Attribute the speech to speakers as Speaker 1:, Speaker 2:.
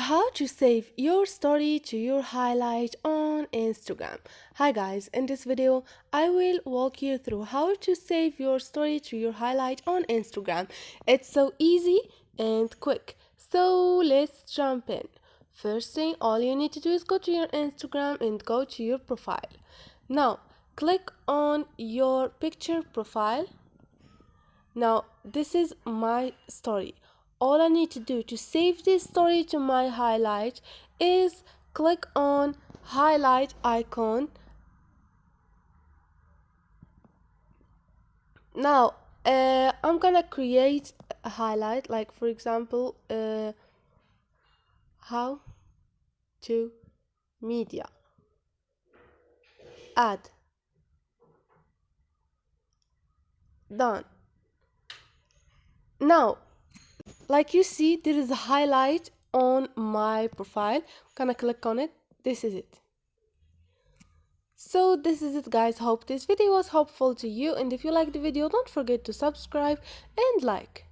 Speaker 1: How to save your story to your highlight on Instagram. Hi guys, in this video I will walk you through how to save your story to your highlight on Instagram. It's so easy and quick, so let's jump in. First thing, all you need to do is go to your Instagram and go to your profile. Now click on your picture profile. Now this is my story. All I need to do to save this story to my highlight is click on highlight icon. Now I'm gonna create a highlight, like for example how to media, add, done. Now like you see, there is a highlight on my profile. I'm gonna click on it. This is it. So this is it guys. Hope this video was helpful to you, and if you like the video, don't forget to subscribe and like.